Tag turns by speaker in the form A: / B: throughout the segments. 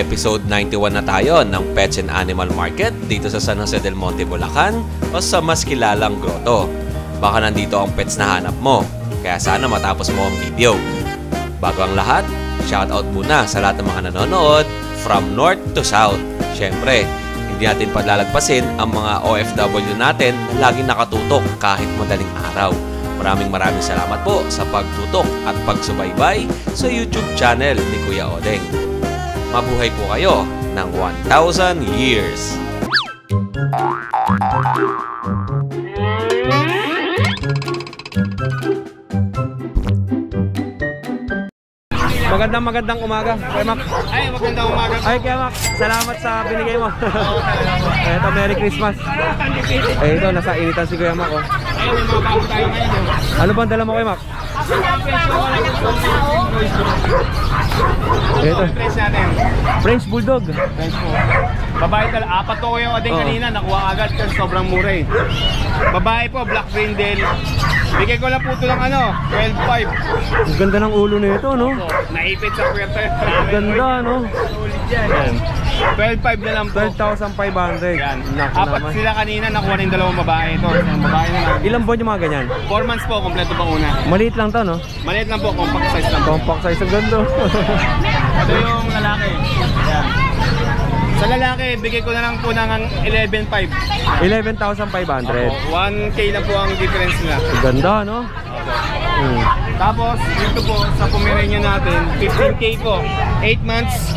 A: Episode 91 na tayo ng Pets and Animal Market dito sa San Jose del Monte, Bulacan o sa mas kilalang grotto. Baka nandito ang pets na hanap mo, kaya sana matapos mo ang video. Bago ang lahat, shoutout muna sa lahat ng mga nanonood from North to South. Siyempre, hindi natin paglalagpasin ang mga OFW natin na laging nakatutok kahit madaling araw. Maraming salamat po sa pagtutok at pagsubaybay sa YouTube channel ni Kuya Odeng. Mabuhay po kayo ng 1,000 years!
B: Magandang umaga, Kuya Mac.
C: Ay, magandang umaga.
B: Ay, Kuya Mac, salamat sa binigay mo. Ito, Merry Christmas. Ito, nasa initan si Kuya Mac. Oh.
C: Ayun, may mga bago tayo ngayon.
B: Ano ba ang dala mo, Kuya Mac? Ito,
C: French natin.
B: French Bulldog.
C: French po. Babae talaga. Apat to yung Odeng kanina. Nakuha agad kasi sobrang mura eh. Babae po, Black Brindle. Bigay ko lang po ito ng 12.5.
B: Ang ganda ng ulo nito, no?
C: Naipit sa puwerta.
B: Ganda, no?
C: Ulit yan. 12.5 na lang po.
B: 12,500.
C: Yan.
B: Naku
C: Apat
B: naman.
C: sila kanina. Nakuha ng dalawang babae. Ito, isang babae na lang.
B: Ilang buwan yung mga ganyan?
C: 4 months po, kompleto pa una.
B: Maliit lang to, no?
C: Maliit lang po, compact size lang po.
B: Compact size, ang ganda.
C: Ito yung lalaki. Yan. Sa lalaki, bigay ko na lang po ng 11.5.
B: 11,500.
C: 1K lang po ang difference nila.
B: Ang ganda, no?
C: Tapos, dito po sa Pomeranian natin, 15K po. 8 months,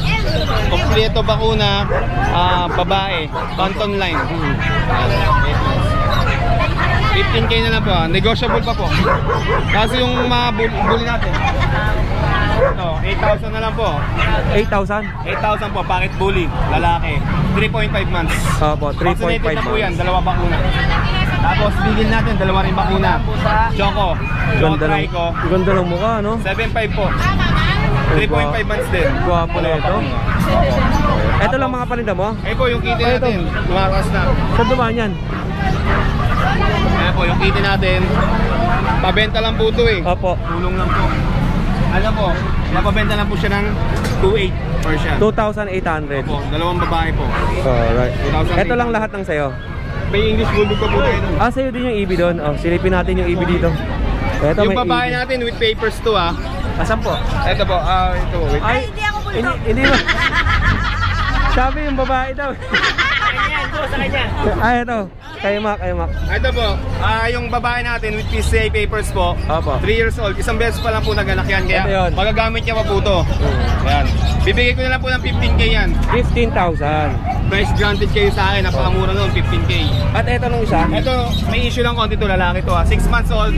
C: kompleto bakuna, babae, Canton line. 15K na lang po, negotiable pa po. Kasi yung mga bully natin, ito, 8,000 na lang po.
B: 8,000?
C: 8,000 po, packet bully, lalaki. 3.5 months.
B: Opo, 3.5
C: Vaccinated na po yan,
B: months.
C: dalawa bakuna. Tapos bigil natin, dalawa rin bakuna. Choco,
B: Ganda lang,
C: Trico,
B: ganda lang mukha, no?
C: 7.5 po. 3.5 months din.
B: Gwapo na ito. Ito lang mga paninda mo?
C: Eh po, yung kitty natin, tumakas na.
B: Saan dumaan yan?
C: Ayan po, yung kitty natin, pabenta lang po ito eh.
B: Opo.
C: Tulong lang po. Alam po, napabenta lang po siya ng 2.8 per siya.
B: 2,800.
C: Opo, dalawang babae po.
B: Alright.
C: 2,800.
B: Ito lang lahat ng sayo.
C: May English Bulldog pa po tayo doon.
B: Ah, sa'yo din yung EB doon. Oh, silipin natin yung EB dito. Ito,
C: Yung
B: may
C: babae
B: EB.
C: natin with papers to ah.
B: Asan po?
C: Ito po, ito po. Wait.
B: Ay,
D: hindi ako bulldog.
B: Hindi mo. Sabi yung babae daw.
C: Ayan, po sa kanya.
B: Ay, ito. Kay Mac.
C: Ito po, yung babae natin with PCA papers po.
B: Opo.
C: 3 years old. Isang beses pa lang po naganak yan.
B: Ito yun.
C: Kaya magagamit niya pa po ito. Ayan. Bibigay ko na lang po ng 15K yan.
B: 15,000.
C: Price granted kayo sa akin. Napakamura noon, 15K.
B: At ito nung isa.
C: Ito, may issue lang konti to, lalaki to 6 months old,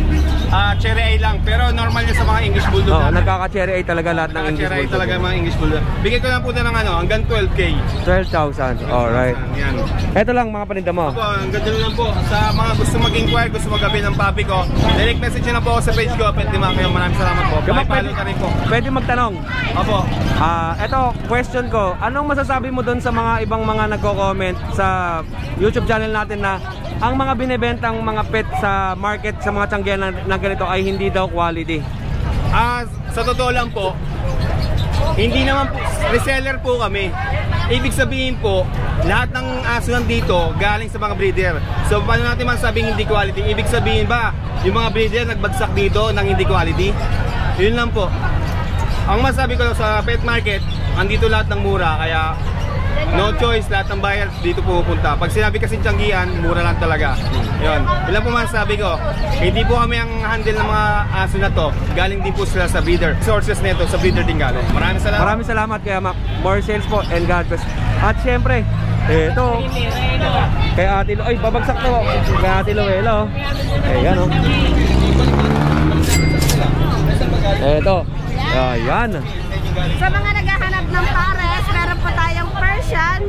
C: cherry A lang. Pero normal yun sa mga English Bulldog
B: Oh,
C: natin.
B: nagkaka-cherry A talaga lahat ng English
C: Cherry A
B: Bulldog.
C: talaga mga English Bulldog. Bigay ko lang po na ng hanggang 12K.
B: 12,000. Alright.
C: Yan.
B: Ito lang mga paninda mo.
C: Po, ang ganda lang po. Sa mga gusto mag-inquire, gusto mag-avail ng papi ko, direct message na po ako sa page ko. Pwede makayo. Maraming salamat po. Pakipalo ka rin po.
B: Pwede magtanong.
C: Opo.
B: Ito, question ko. Anong masasabi mo doon sa mga ibang mga nagko-comment sa YouTube channel natin na ang mga binebentang mga pet sa market, sa mga tiyanggihan na ganito ay hindi daw quality?
C: Sa totoo lang po, hindi naman po, reseller po kami. Ibig sabihin po, lahat ng aso nandito galing sa mga breeder. So paano natin masabing hindi quality? Ibig sabihin ba, yung mga breeder nagbagsak dito ng hindi quality? Yun lang po. Ang masabi ko sa pet market, andito lahat ng mura, kaya no choice, lahat ng buyer dito pupunta. Pag sinabi kasi tiyanggihan, mura lang talaga. Yun. Ilan po masasabi ko, hindi po kami ang handle ng mga aso na to. Galing din po sila sa breeder. Sources nito sa breeder din galing. Maraming salamat.
B: Maraming salamat kaya Mac. More sales po and God bless. At syempre, ito kay Ate Lo. Ay, babagsak to. Kay Ate Loela. Ayan o. Ito. Ayan.
D: Sa mga naghahanap ng pares, meron po tayong Persian,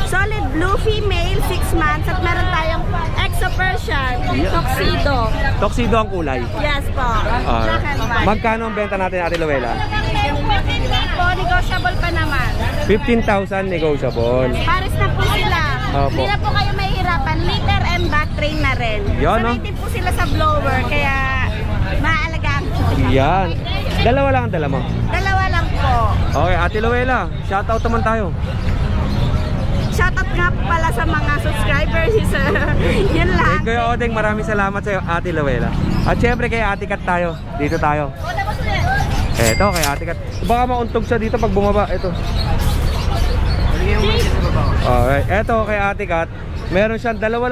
D: solid blue female, 6 months, at meron tayong Exo Persian, tuxedo.
B: Tuxedo ang kulay.
D: Yes po. Black and white.
B: Magkano ang benta natin, Ate Loela?
D: Po, negotiable pa naman.
B: 15,000 negotiable.
D: Pares na po sila.
B: Opo.
D: Hindi na po kayo mahihirapan. Litter and back train na rin.
B: Yan, no?
D: Sanay din po sila sa blower, kaya maaalagaan po.
B: Yan. Dalawa lang ang dala mo.
D: Dalawa lang po.
B: Okay, Ate Luella, shoutout naman tayo.
D: Shoutout nga pala sa mga subscribers. Yun lang.
B: Kuya Odeng, maraming salamat sa iyo, Ate Luella. At syempre kay Ate Kat tayo. Dito tayo. Eto, kay Ate Kat. Baka mauntog siya dito pag bumaba. Ito. Alright, eto kay Ate Kat. Meron siyang dala mo?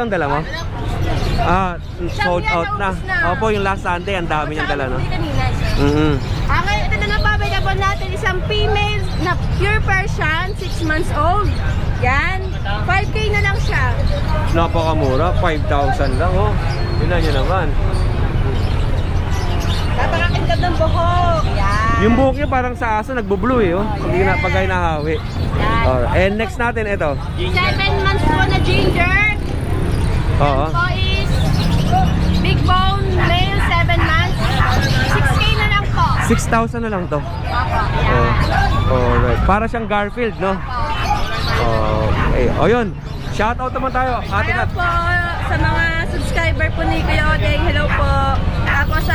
B: Sold out na. Opo, yung last Sunday, ang dami niyang dala, no?
D: Okay, ito na lang available natin. Isang female na pure Persian, 6 months old. Yan, 5K na lang siya.
B: Napakamura, 5,000 lang, oh. Yun nyo naman.
D: Napakakingkad ng buhok. Yan.
B: Yung buhok niya parang sa aso, nagbo-blue eh, oh. Pag ay nahawi. And next natin, ito.
D: 7 months po na ginger.
B: Oo.
D: Ito is big bone male, 7 months. 6K na lang po.
B: 6,000 na lang to. Alright. Para siyang Garfield, no? Okay. O yun. Shoutout naman tayo. Ate
D: Hello
B: Kat.
D: po sa mga subscriber po ni Kuya Odeng. Hello po. Ako sa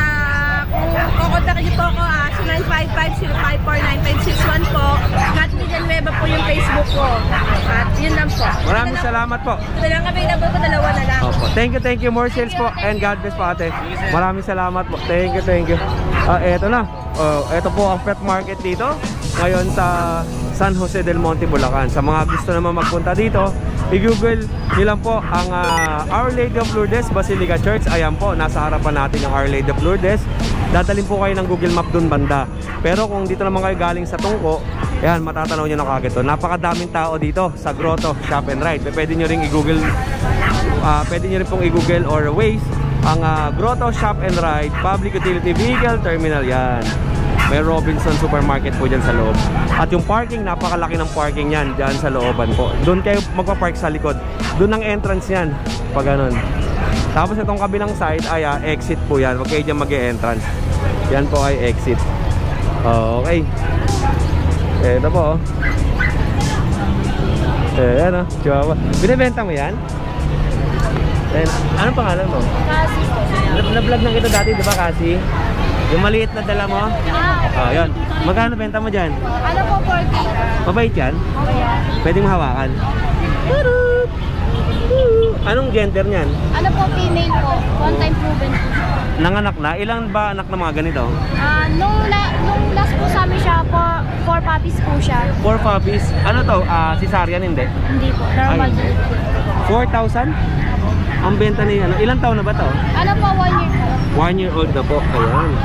D: kung kukontakin niyo po ako 0955-054-9561 po. Kat Villanueva po yung Facebook ko. At yun lang po.
B: Maraming salamat po.
D: Ito lang available ko, dalawa na lang.
B: Opo. Thank you. More sales po. And God bless po, ate. Maraming salamat po. Thank you. Eto na. Eto po ang pet market dito. Ngayon sa San Jose del Monte, Bulacan. Sa mga gusto naman magpunta dito, i-google nilang po ang Our Lady of Lourdes Basilica Church. Ayan po, nasa harapan natin ang Our Lady of Lourdes. Dadalhin po kayo ng Google Map dun banda. Pero kung dito naman kayo galing sa Tungko, ayan, matatanaw nyo na kagad to. Napakadaming tao dito sa Grotto Shop and Ride. Pwede nyo rin i-google or Waze ang Grotto Shop and Ride Public Utility Vehicle Terminal. Yan, may Robinson Supermarket po dyan sa loob. At yung parking, napakalaki ng parking yan dyan sa looban po. Doon kayo magpa-park sa likod. Doon ang entrance yan, pag ganun. Tapos itong kabilang side ay exit po yan. Huwag kayo dyan mag-e-entrance. Yan po ay exit. Okay. Ito po. Ayan, Chihuahua. Binibenta mo yan? Anong pangalan mo?
D: Kasi
B: Na-vlog na kita dati, di ba, Kasi? Yung maliit na dala mo? Yun. Magkano benta mo dyan?
D: ano po 40?
B: Mabait yan? Pwede mo hawakan? Anong gender niyan?
D: Ano po, female po. One time proven po.
B: Nanganak na? Ilan ba anak na mga ganito?
D: Nung last po sa amin siya, 4 puppies po siya.
B: 4 puppies. Ano to? Cesarean hindi?
D: Hindi po, normal.
B: 4,000? Ang benta niya. Ilang taon na ba to?
D: Ano po, 1 year po.
B: 1 year old na po. Ayan.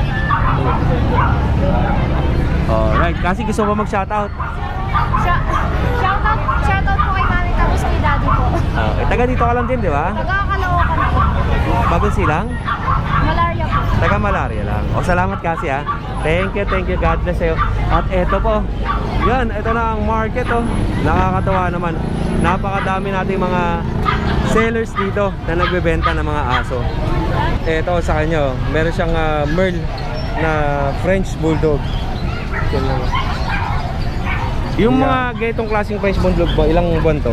B: Alright. Kasi gusto mo mag-shoutout?
D: Shoutout po kay mami tapos kay daddy po.
B: Taga dito ka lang din, di ba?
D: Taga-Caloocan po.
B: Bagong Silang?
D: Malaria po.
B: Taga Malaria lang. Salamat kasi ha. Thank you. God bless sa'yo. At eto po. Yan, ito na ang market oh. Nakakatawa naman. Napakadami nating mga sellers dito na nagbebenta ng mga aso. Eto sa kanya, meron siyang Merle na French Bulldog. Yan lang. Yung mga ganitong klaseng French Bulldog ba, ilang buwan to?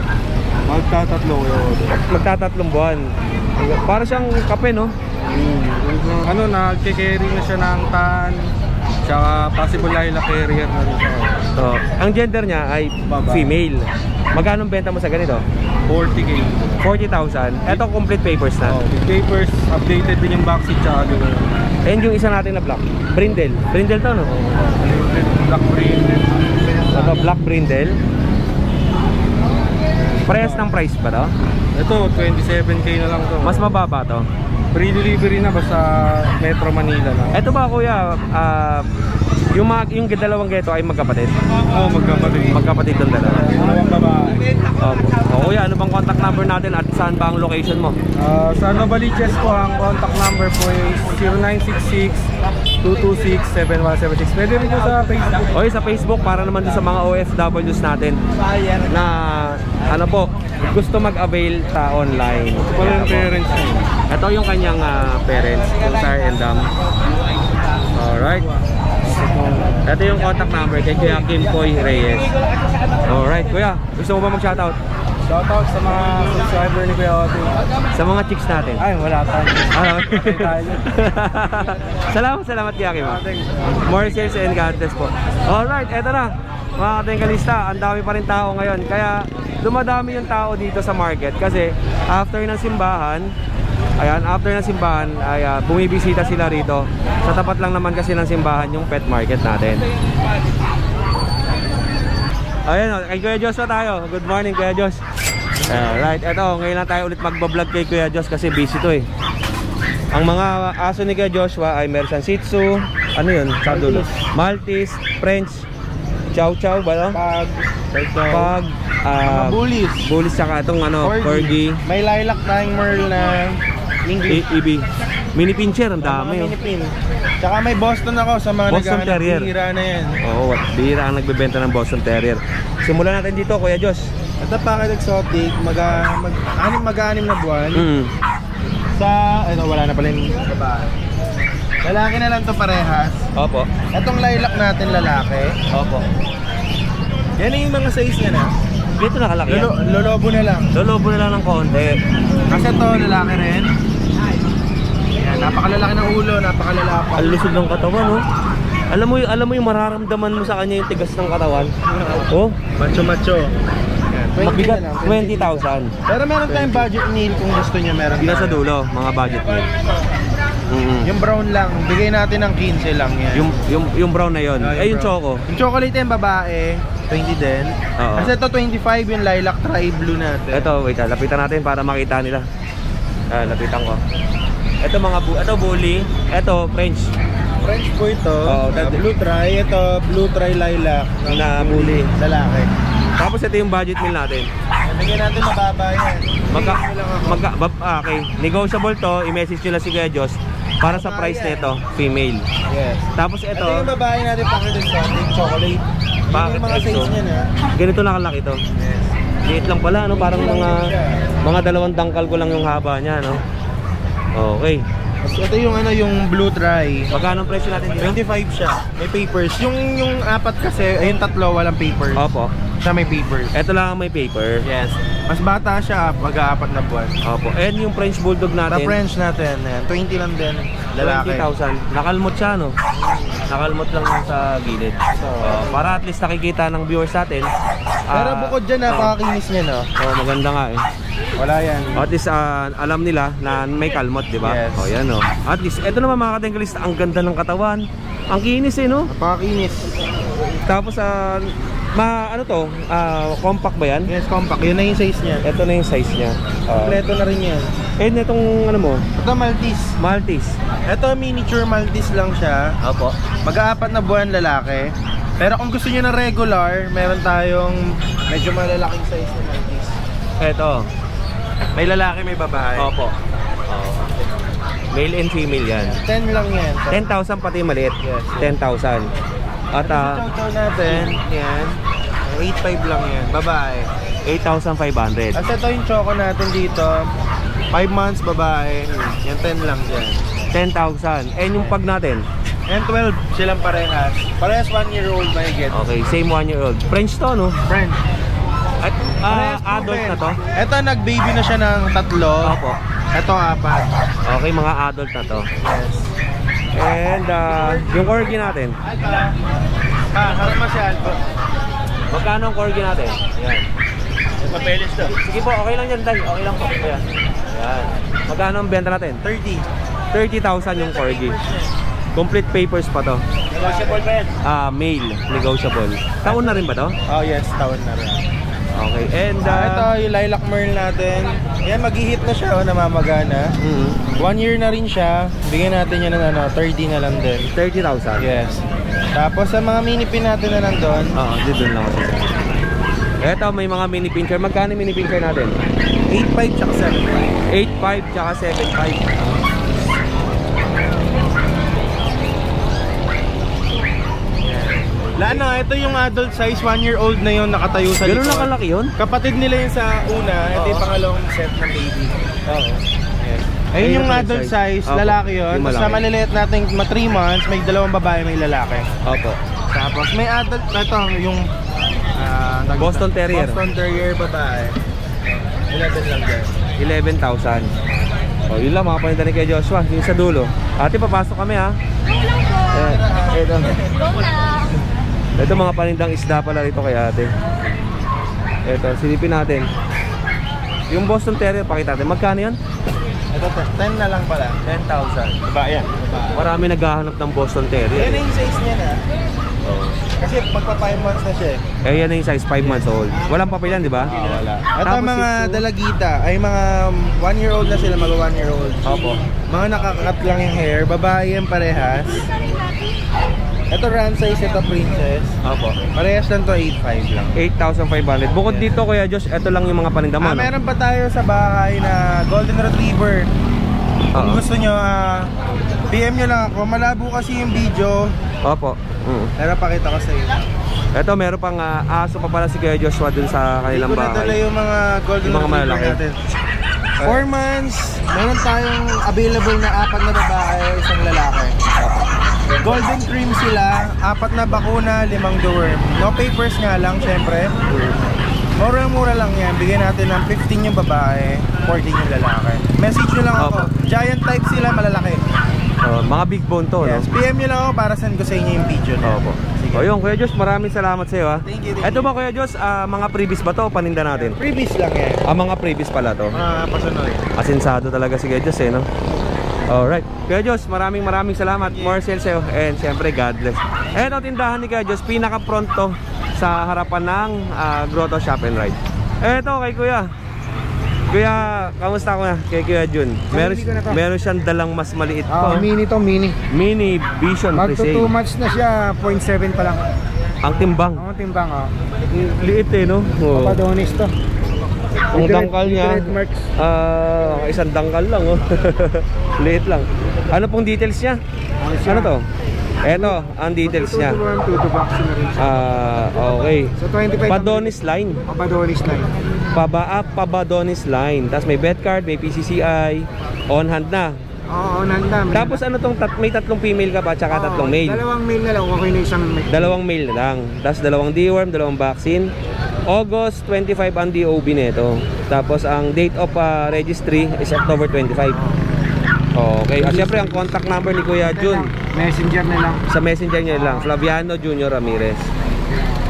B: Magtatatlong buwan. Para siyang kape, no?
C: Nagke-carry na siya ng tan, tsaka possible Lila carrier na rin siya.
B: Ang gender niya ay female. Magkano benta mo sa ganito?
C: 40K.
B: 40,000. Ito complete papers na.
C: With papers, updated din yung backseat tsaka doon.
B: And yung isa natin na black, brindle. Brindle to, no?
C: Black brindle.
B: Ito, black brindle. Parehas ng price ba to?
C: Ito, 27K na lang to.
B: Mas mababa to.
C: Free delivery na basta Metro Manila na.
B: Ito ba, kuya, yung dalawang geto ay magkapatid?
C: Oo, magkapatid.
B: Magkapatid ng dalawa.
C: Dalawang babae.
B: Kuya, ano bang contact number natin at saan ba ang location mo?
C: Sa Novaliches po, ang contact number po is 0966-226-7176. Pwede rin po sa Facebook.
B: Okay, sa Facebook para naman din sa mga OFWs natin na ano po, gusto mag-avail sa online.
C: Ito pala yung parents niya.
B: Ito yung kanyang parents, yung Sir and Dam. Alright. Ito yung contact number kay Kuya Kim Poy Reyes. Alright, Kuya, gusto mo ba mag-shoutout?
C: Shoutout sa mga subscriber ni Kuya Ote.
B: Sa mga chicks natin.
C: Ay, wala tayo.
B: Salamat Yaki mo. More sales and God bless po. Alright, eto na. Mga katingkalista, ang dami pa rin tao ngayon. Kaya dumadami yung tao dito sa market. Kasi after ng simbahan, ay bumibisita sila rito. Sa tapat lang naman kasi ng simbahan yung pet market natin. Ayan, kay Kuya Josh na tayo. Good morning, Kuya Josh. Alright, eto, ngayon lang tayo ulit magbablog kay Kuya Josh kasi busy to eh. Ang mga aso ni Kuya Joshua ay Mersan Shih Tzu, ano yun? Maltese, French, Chow Chow ba no? Pag, Bullies tsaka itong ano, Corgi.
C: May lilac tayong Merl na English.
B: EB. Mini pincher, ang dami.
C: Mini pin. Tsaka may Boston ako sa mga
B: Boston Terrier.
C: Bihira na yan.
B: Oo, bihira ang nagbebenta ng Boston Terrier. Simulan natin dito, Kuya Josh.
C: Ito Packet Exotic, mag-anim na buwan. Sa, wala na pala yung babae. Lalaki na lang to parehas.
B: Opo.
C: Itong lilac natin lalaki.
B: Opo.
C: Yan yung mga size niya na.
B: Dito nakalaki yan.
C: Lolobo na lang.
B: Lolobo na lang ng konti.
C: Kasi to lalaki rin. Yan, napakalalaki ng ulo, napakalalaki.
B: Ang lusog ng katawan, oh. Alam mo yung mararamdaman mo sa kanya yung tigas ng katawan. Oh,
C: Macho.
B: mabigat 20,000.
C: Pero meron tayong budget meal kung gusto niya meron.
B: Hindi sa dulo, mga budget meal.
C: Yung brown lang, bigay natin ng 15 lang yan.
B: Yung brown na yon. Yung choco.
C: Yung chocolate yung babae, 20 din. Kasi ito 25 yung lilac tri blue natin.
B: Ito, wait, lapitan natin para makita nila. Lapitan ko. Ito ito bully, ito French
C: po ito. Blue tri, ito blue tri lilac
B: na bully,
C: lalaki.
B: Tapos ito yung budget meal natin.
C: Bigyan natin mababa yan.
B: Okay, negotiable to. I-message nyo lang si Kuya Josh para sa price nito, female.
C: Yes.
B: Tapos ito
C: yung babae natin, Packet Exotic, chocolate.
B: Packet
C: mga size niya na.
B: Ganito nakalaki to.
C: Yes.
B: Liit lang pala, no? Parang mga dalawang dangkal ko lang yung haba niya, no? Okay.
C: Ito yung yung blue tri.
B: Magkano ang presyo natin dito?
C: 25 siya. May papers. Yung apat kasi, yung tatlo walang papers.
B: Opo.
C: Siya may papers.
B: Ito lang ang may paper.
C: Yes. Mas bata siya, mag-aapat na buwan.
B: Opo. And yung French Bulldog natin?
C: Sa French natin, 20 lang din. Lalaki.
B: 20,000. Nakalmot siya, no? Nakalmot lang sa gilid. Para at least nakikita ng viewers natin.
C: Pero bukod dyan, napakakinis niya, no?
B: Maganda nga eh.
C: Wala yan.
B: At least alam nila na may kalmot, di ba?
C: Yes.
B: Yan, no? At least, ito naman mga katingkalista, ang ganda ng katawan. Ang kinis eh, no?
C: Napakakinis.
B: Tapos, ano to? Compact ba yan?
C: Yes, compact. Yun na yung size niya.
B: Ito na yung size niya.
C: Kompleto na rin yan.
B: And itong ano mo?
C: Ito Maltese.
B: Maltese.
C: Ito miniature Maltese lang siya.
B: Opo.
C: Mag-aapat na buwan lalaki. Pero kung gusto niyo na regular, meron tayong medyo malalaking size na Maltese.
B: Ito.
C: May lalaki, may babae.
B: Opo. Male and female yan.
C: 10 lang yan.
B: 10,000 pati maliit.
C: Yes.
B: 10,000. At
C: chow natin, yan. 8.5 lang yan. Babae.
B: 8,500.
C: At ito yung choco natin dito. 5 months, babae. Yan 10 lang dyan.
B: 10,000. And yung pag natin?
C: And 12 silang parehas. Parehas 1-year-old may get.
B: Okay, same 1-year-old. French to, no?
C: French.
B: At adult na to?
C: Ito nag-baby na siya ng 3.
B: Opo.
C: Ito 4.
B: Okay, mga adult na to.
C: Yes.
B: And yung corgi natin?
C: Harap masyal po.
B: Magkano ang corgi natin? Yan.
C: Papeles to.
B: Sige po, okay lang yan, Day. Okay lang po. Ayan. Yan. Magkano ang benta natin?
C: 30.
B: 30,000 yung corgi. Complete papers pa to.
C: Negotiable pa yan?
B: Male. Negotiable. Taon na rin ba to?
C: Oh yes, taon na rin.
B: Okay. And
C: ito yung lilac merl natin. Yan, mag-hit na siya, namamagana. 1 year na rin siya. Bigyan natin yan ng 30 na lang din.
B: 30,000?
C: Yes. Tapos sa mga mini pin natin na nandun.
B: Dito lang ako. Ito, may mga mini pincher. Magkano mini pincher natin?
C: 8.5 tsaka 7.5.
B: 8.5 tsaka 7.5.
C: Ito yung adult size, 1-year-old na yun, nakatayo sa likod.
B: Ganun na kalaki yun?
C: Kapatid nila yun sa una, ito yung pangalawang set ng baby. Yes. Ayun yung adult size, lalaki yun. Tapos sa maliliit natin, 3 months, may 2 babae, may lalaki.
B: Opo.
C: Tapos may adult, ito yung
B: Boston Terrier.
C: Boston Terrier babae. 11 lang dyan.
B: 11,000. O, yun lang mga paninda ni Kuya Joshua. Yung sa dulo. Ate, papasok kami ha. Ito. Ito mga panindang isda pala rito kay ate. Ito, silipin natin. Yung Boston Terrier, pakita natin. Magkano yan?
C: Ito, 10 na lang pala.
B: 10,000.
C: Diba, yan.
B: Marami naghahanap ng Boston Terrier.
C: Yan yung size niya na. Kasi pagpa 5 months na siya
B: Eh, yan na yung size 5 months old. Walang papel yan, di ba?
C: wala. At
B: Tapos
C: ang mga
B: ito-
C: dalagita ay mga 1-year-old na sila, mag 1-year-old.
B: Opo.
C: Mga nakakakat lang yung hair, babae yung parehas. Ito run size, ito princess.
B: Opo.
C: Parehas lang to, 8.5 lang.
B: 8,500. Bukod dito, Kuya Josh, ito lang yung mga paninda mo, no?
C: Meron pa tayo sa bahay na Golden Retriever. Kung
B: Oo.
C: gusto nyo, PM nyo lang ako. Malabo kasi yung video.
B: Opo.
C: Pero pakita ko sa iyo.
B: Ito, meron pang aso pa pala si Kuya Joshua dun sa kanilang
C: Hindi ko nadala
B: bahay.
C: yung mga Golden
B: Yung mga
C: Retriever
B: malalaki.
C: natin. 4 months, meron tayong available na 4 na babae, 1 lalaki. Golden cream sila, 4 na bakuna, 5 deworm. No papers nga lang, syempre. Mura-mura lang yan. Bigyan natin ng 15 yung babae, 14 yung lalaki. Message nyo lang ako.
B: Opo.
C: Giant type sila, malalaki.
B: Mga big bone to,
C: Yes,
B: no?
C: PM nyo lang ako para send ko sa inyo yung video na.
B: Opo.
C: Sige.
B: O yun, Kuya Josh, maraming salamat sa iyo, ha?
C: Thank you.
B: Ito ba, Kuya Josh, mga previous ba to o paninda natin?
C: Freebies lang yan.
B: Mga previous pala to.
C: Pasunoy.
B: Asensado talaga si Kuya Josh, eh, no? Alright. Kuya Josh, maraming salamat. More sales sa'yo. And syempre, God bless. Eto, tindahan ni Kuya Josh, pinaka-front to sa harapan ng Grotto Shop and Ride. Eto, kay Kuya. Kuya, kamusta ko na? Kay Kuya Jun. Meron siyang dalang mas maliit pa.
E: Mini to, mini.
B: Mini Vision
E: Magto 2
B: Presale.
E: months na siya, 0.7 pa lang.
B: Ang timbang.
E: Ang timbang,
B: Liit eh, no? Oo.
E: Papadonis to.
B: Ang dangkal niya,
E: Red marks.
B: isang dangkal lang, oh. Liit lang. Ano pong details niya? Ano to? Eto, ang details niya.
E: Tuto vaccine na rin siya.
B: Okay.
E: So 25
B: Padonis line.
E: Papadonis line.
B: Pabadonis line. Tapos may bed card, may PCCI, on hand na.
E: Oo, nanda.
B: Tapos ano tong may tatlong female ka pa tsaka tatlong male.
E: Dalawang male na lang, okay na isang male.
B: Dalawang male na lang. Tapos dalawang deworm, dalawang vaccine. August 25 ang DOB nito. Tapos ang date of registry is October 25. Okay. Siyempre ang contact number ni Kuya Jun.
E: Messenger na lang.
B: Sa messenger niya lang, Flaviano Junior Ramirez.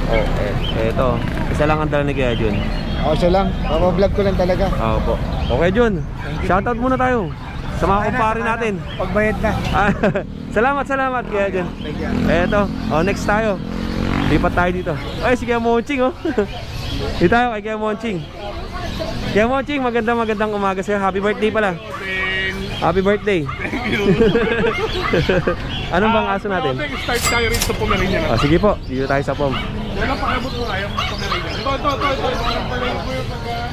B: Okay. Ito. Isa lang ang dala ni Kuya Jun.
E: O, siya lang. Papablog ko lang talaga.
B: Opo. Okay, Jun. Shoutout muna tayo sa mga kumpare natin.
E: Pagbayad na.
B: Salamat Kuya Jun. Eto. Next tayo. Lipat tayo dito. Ay, si Kuya Monching, oh. Dito tayo kay Kuya Monching. Kuya Monching, magandang umaga sa'yo. Happy birthday pala. Happy birthday.
F: Thank you.
B: Anong bang aso natin?
F: Start tayo rin sa Pomeranian.
B: Sige po, dito tayo sa pom.
F: Wala pakabot mo kayang Pomeranian. Ito.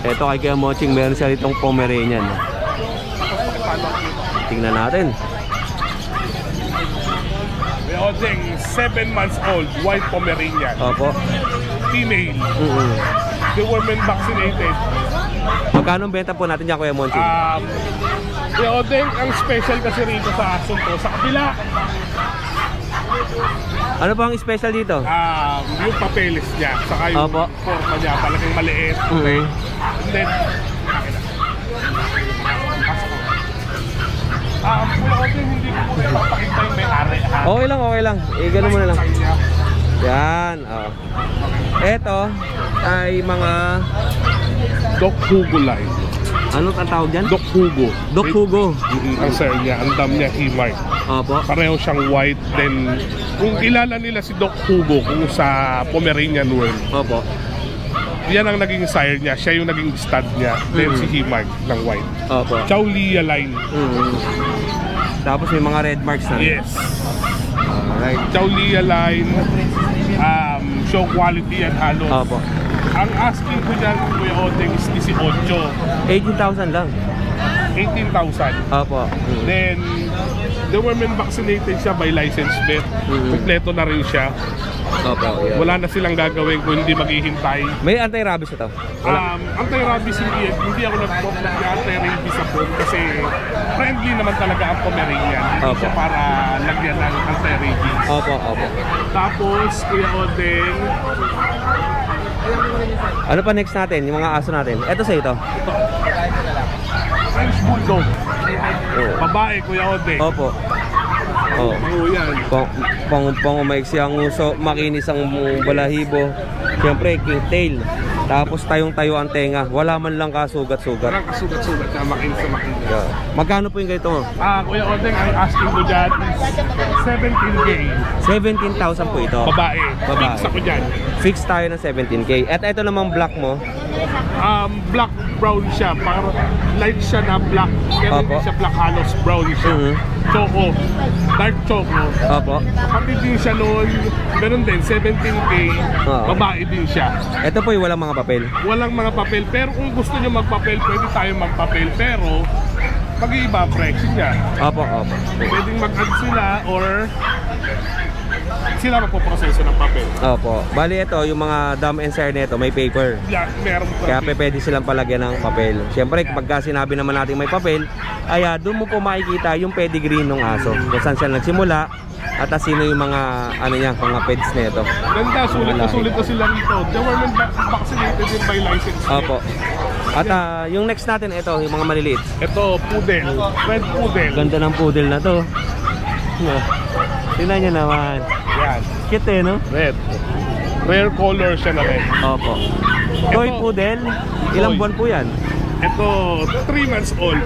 B: Ito kay Kuya Monching, meron siya ritong Pomeranian. Tingnan natin.
F: May odeng 7 months old, white Pomeranian.
B: Opo.
F: Female. The women vaccinated.
B: Magkano ang benta po natin dyan, Kuya Monching?
F: May odeng ang special kasi rito sa aso to. Sa kabila,
B: Ano po ang special dito?
F: yung papeles niya. Saka yung
B: Opo.
F: forma niya, talagang maliit. And then, Kuya Odeng, hindi ko muna ipapakita yung may-ari.
B: Okay lang. Ganun mo na lang. Yan. Ito ay mga
F: Doc Hugo line.
B: ano ang tawag dyan?
F: Doc Hugo.
B: Doc Hugo.
F: Ang sir niya, ang dam niya, Himar.
B: Opo.
F: Pareho siyang white. Then, kung kilala nila si Doc Hugo kung sa Pomeranian world,
B: Opo.
F: yan ang naging sire niya. Siya yung naging stud niya. Then si Himar ng white.
B: Opo.
F: Chow Lia line.
B: Tapos may mga red marks na.
F: Yes.
B: Alright.
F: Chow Lia line. Show quality and halo.
B: Opo.
F: Ang asking ko dyan, Kuya Odeng, is 18.
B: 18,000 lang.
F: 18,000.
B: Opo.
F: Then, the women vaccinated siya by license vet. Kompleto na rin siya.
B: Opo. Yeah.
F: Wala na silang gagawin kung hindi maghihintay.
B: May anti-rabies ito?
F: Anti-rabies hindi ako nag-anti-rabies sa phone kasi friendly naman talaga ang Pomeranian. Hindi
B: Opo.
F: siya para lagyan ng anti-rabies.
B: Opo.
F: Tapos, Kuya Odeng,
B: Ano pa next natin? Yung mga aso natin. Ito sa ito.
F: French Bulldog.
B: Oh.
F: Babae, Kuya Ode.
B: Opo. Oh.
F: Oo, yan.
B: Pang umaiksi ang uso, makinis ang balahibo. Siyempre, king tail. Tapos tayong-tayo ang tenga. Wala man lang kasugat-sugat.
F: Parang kasugat-sugat na makinis sa makinis.
B: Yeah. Magkano po yung ganito mo?
F: Kuya Ode, ang asking ko dyan is 17K.
B: 17,000 po ito.
F: Babae.
B: Babae.
F: Fix ako dyan.
B: Fix tayo ng 17K. At ito namang black mo.
F: Black brown siya. Parang light siya na black. Kaya hindi
B: Opo.
F: siya black, halos brown siya. Choco. Dark choco.
B: Opo.
F: Kapatid din siya noon. Meron din, 17K.
B: Oo.
F: Babae din siya.
B: Ito po yung walang mga papel.
F: Walang mga papel. Pero kung gusto nyo magpapel, pwede tayo magpapel. Pero, mag-iiba ang presyo niya.
B: Opo, opo.
F: Pwedeng mag-add sila or sila magpoproseso ng papel.
B: Opo. Bali ito, yung mga dam and sire nito, may paper.
F: Yeah, meron
B: Kaya pwede silang palagyan ng papel. Siyempre, pagka sinabi naman natin may papel, doon mo po makikita yung pedigree ng aso. Kung saan siya nagsimula, at sino yung mga, mga peds nito.
F: Ganda, sulit na sila rito. Government vaccinated din by license.
B: Opo. At yung next natin, ito, yung mga maliliit.
F: Ito, poodle. Red poodle.
B: Ganda ng poodle na to. Tingnan nyo naman.
F: Yan.
B: Cute eh, no?
F: Red. Rare color siya na red.
B: Opo. Toy poodle, ilang
F: Toy.
B: buwan po yan?
F: Ito, 3 months old.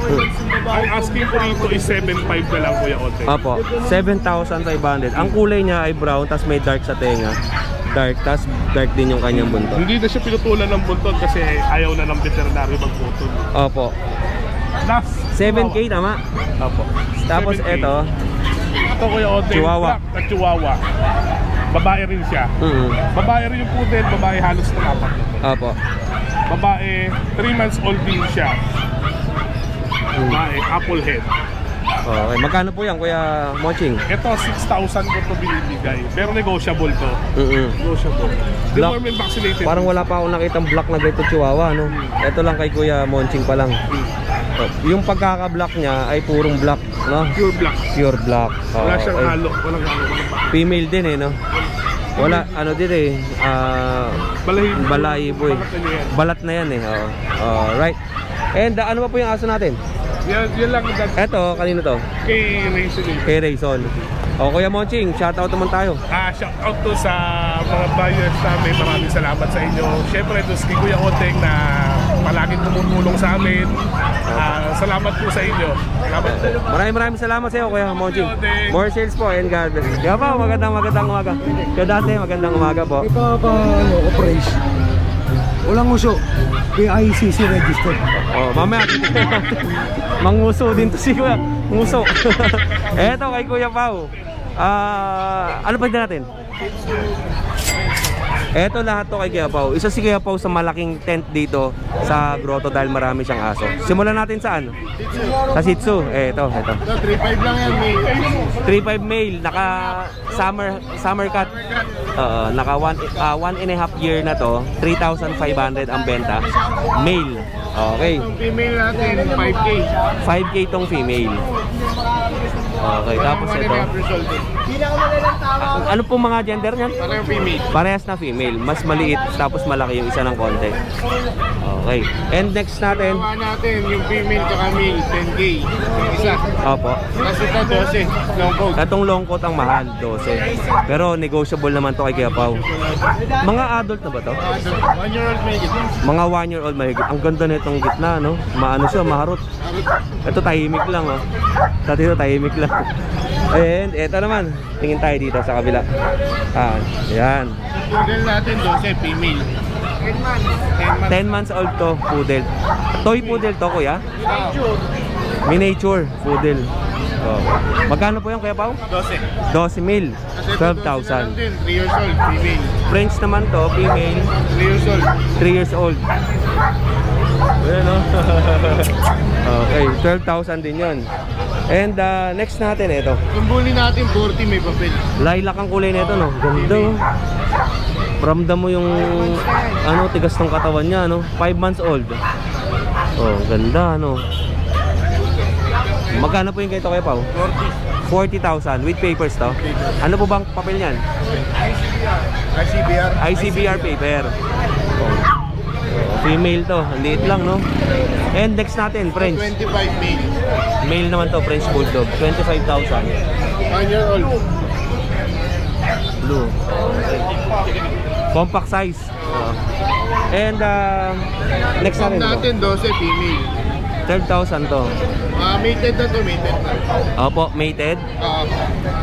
F: Ang asking ko rito is 7.5 na lang, Kuya Ote.
B: Opo, 7,500. Ang kulay niya ay brown, tas may dark sa tenga. Dark, tas dark din yung kanyang buntot.
F: Hindi na siya pinutulan ng buntot kasi ayaw na ng veterinary magputol.
B: Opo.
F: Last,
B: 7K tama?
F: Opo.
B: Tapos
F: 7K.
B: ito,
F: Ito, Kuya Ote.
B: Chihuahua.
F: Black na Chihuahua. Babae rin siya. Babae rin yung poodle, babae halos na apat.
B: opo.
F: Babae, 3 months old din siya. Babae, apple head.
B: Okay, magkano po yan, Kuya Moching?
F: Ito, 6,000 ko ito binibigay. Pero negotiable to. Negotiable.
B: Black.
F: Government vaccinated.
B: Parang wala pa akong nakitang black na ganito chihuahua, no? Ito lang kay Kuya Monching pa lang. Yung pagkaka-black niya ay purong black, no?
F: Pure black.
B: Pure black.
F: Wala siyang
B: Okay.
F: halo. Walang halo.
B: Female din eh, no? Wala, din eh.
F: Balahibo.
B: Balahibo eh.
F: Balat na yan.
B: Balat na yan eh. Alright. And ano pa po yung aso natin?
F: Yan lang.
B: Eto, kanino to?
F: Kay Rachel.
B: Kay Rayson. Kuya Monching, shoutout naman tayo.
F: Shout out to sa mga buyers namin. Maraming salamat sa inyo. Siyempre, to kay Kuya Oteng na palaging tumutulong sa amin. Salamat po sa inyo. Salamat po.
B: Maraming salamat sa iyo, Kuya Monching. More sales po and God bless. Kaya po, magandang umaga. Kaya dati, magandang umaga po.
E: Operation. Walang uso. PICC registered.
B: Mamaya. Manguso din to si Kuya. Nguso. Eto kay Kuya Pao. Ano pa din natin? Eto lahat to kay Kuya Pao. Isa si Kuya Pao sa malaking tent dito sa grotto dahil marami siyang aso. Simulan natin saan? Sa Shih Tzu. Eto.
C: 3.5 lang yan, may
B: 3.5 male, naka summer cut. Naka 1.5 year na to. 3,500 ang benta. Male. Okay.
C: female natin, 5K.
B: 5K tong female. Okay, tapos ito. Ano pong mga gender niyan?
C: Parang female.
B: Parehas na female. Mas maliit tapos malaki yung isa ng konti. Okay. And next natin.
C: Gawa natin yung female tsaka male, 10K. Yung isa.
B: Opo.
C: Kasi ito, 12. Long coat.
B: Itong long coat ang mahal, 12. Pero negotiable naman to kay Kuya Pao. Mga adult na ba to?
C: 1-year-old may gito.
B: Mga 1-year-old mahigit. Ang ganda nitong gitna, no? Maano siya, maharot. Ito tahimik lang, oh. Sa dito tahimik lang. And ito naman, tingin tayo dito sa kabila. Yan.
C: Poodle natin, 12, female. 10 months.
B: 10 months old to, poodle. Toy poodle to, Kuya? Miniature poodle. Magkano po yung Kuya Pao?
C: 12.
B: 12 mil. 12,000.
C: 3 years old, female.
B: French naman to, female.
C: 3 years old.
B: 3 years old. Ayan, no? Okay, 12,000 din yun. And next natin, ito.
C: Yung bully natin, 40, may papel.
B: Lilac ang kulay nito, no? Ganda, oh. Ramdam mo yung tigas ng katawan niya, no? 5 months old. Oh, ganda, no? Magkano po yung kay Kuya Pao? 40,000 with papers to. Ano po bang papel niyan?
C: ICBR.
B: ICBR paper. Female to, ang liit lang, no? And next natin, French.
F: 25 male.
B: Male naman to, French Bulldog. 25,000.
F: 1 year old.
B: Blue. Compact size. And next
F: Pag
B: natin.
F: natin 12 female.
B: 12,000 to.
F: Mated na to, mated na.
B: Opo, mated.
F: Oo.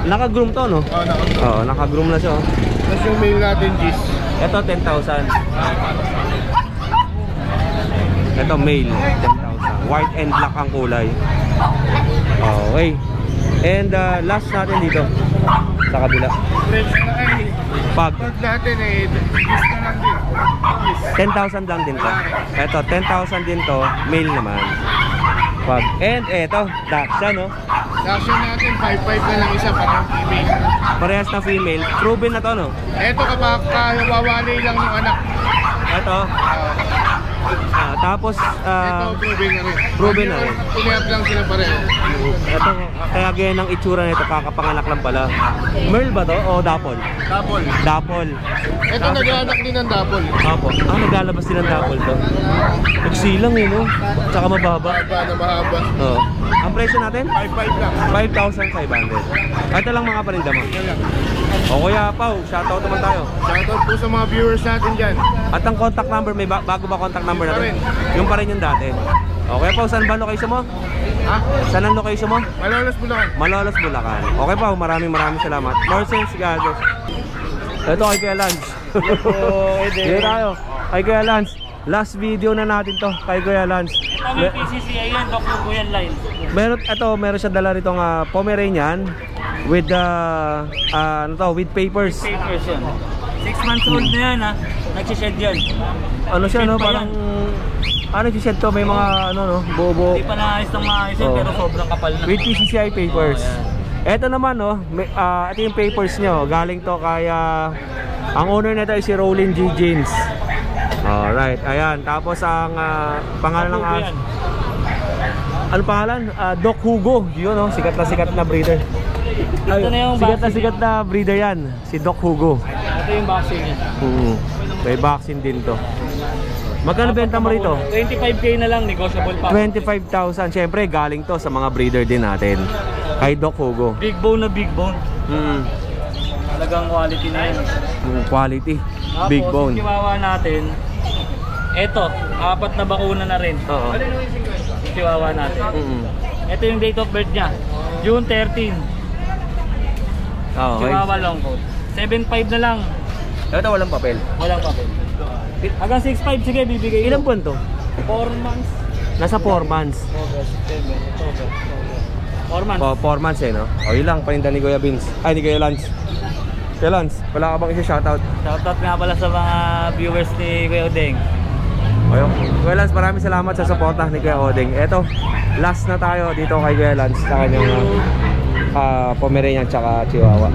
B: Naka-groom to, no? Oo, naka-groom na siya. Oh.
F: Tapos yung male natin, Gis.
B: Ito, 10,000. Ito, male. 10,000. White and black ang kulay. Okay. And last natin dito. Sa kabila.
F: French na ay.
B: Pag
F: Pag natin eh, Gis na lang din.
B: 10,000 lang din to. Ito, 10,000 din to. Male naman. Pag. And eto, Dachshund, no?
F: Dachshund natin, 5'5 na lang isa, parang female.
B: Parehas na female. Proven na to, no?
F: Eto kapag kawawali lang ng anak.
B: Ito. Tapos,
F: Ito, proven na rin.
B: proven na rin.
F: Piniap lang sila pareho.
B: ito, kaya ganyan ang itsura nito, kakapanganak lang pala. Merle ba to? O Dapol?
F: Double.
B: Dapol.
F: Ito, nag-anak din ng double.
B: Apo. Naglalabas din ng Dapol to. Nagsilang eh, no? Tsaka mababa.
F: Mahaba na mahaba.
B: Oo. Ang presyo natin?
F: 5'5 lang.
B: 5,500. Ito lang mga parinda mo. O Kuya Pao, shoutout naman tayo.
F: Shoutout po sa mga viewers natin dyan.
B: At ang contact number, may bago ba contact number natin? Yung pa rin yung dati. Okay Pao, saan ba location mo?
F: Ha?
B: Saan ang location mo?
F: Malolos Bulacan.
B: Malolos, Bulacan. Okay Pao, maraming salamat. More sense, gagos. Ito kay Kuya Lance. Dito tayo. Kay Kuya Lance. Last video na natin to kay Kuya Lance.
G: Ito may PCCI yan, Dr. Kuyan Line.
B: Meron siya dala rito ng Pomeranian with with papers.
G: Papers yan. 6 months old na yan ha. Nagsished yan.
B: Ano siya,
G: Shed
B: no?
G: pa
B: Parang nagsished to, may mga buo-buo.
G: Hindi pa naayos ng maayos yan, pero sobrang kapal na.
B: With PCCI papers. Ito naman, no, ito yung papers nyo. Galing to kaya ang owner nito ay si Rollin G. Jeans. Alright, ayan. Tapos ang pangalan ng ano pangalan? Doc Hugo. Yun, no? Sikat na breeder.
G: Ito na yung
B: sikat na breeder yan. Si Doc Hugo.
G: Ito yung vaccine niya.
B: May vaccine din to. Magkano benta mo rito?
G: 25k na lang, negotiable pa.
B: 25,000. Siyempre, galing to sa mga breeder din natin. Kay Doc Hugo.
G: Big bone na big bone. Talagang quality na yun.
B: Quality.
G: Tapos,
B: Big bone.
G: yung chihuahua natin, eto, 4 na bakuna na rin.
B: Oo.
G: Yung chihuahua natin. Ito yung date of birth niya, June 13.
B: Okay.
G: Chihuahua long coat. 7.5 na lang.
B: Ito walang papel.
G: Walang papel. Hanggang 6.5, sige, bibigay ko.
B: Ilang buwan to?
G: 4 months.
B: Nasa 4 months.
G: August, September, October, 4 months.
B: 4 months eh, no? O yun lang, paninda ni Kuya Vince. Ay, ni Kuya Lance. Kuya Lance, wala ka bang isa-shoutout?
G: Shoutout nga pala sa mga viewers ni Kuya Odeng.
B: Ayun. Kuya Lance, maraming salamat sa suporta ni Kuya Odeng. Eto, last na tayo dito kay Kuya Lance sa kanyang Pomeranian tsaka Chihuahua.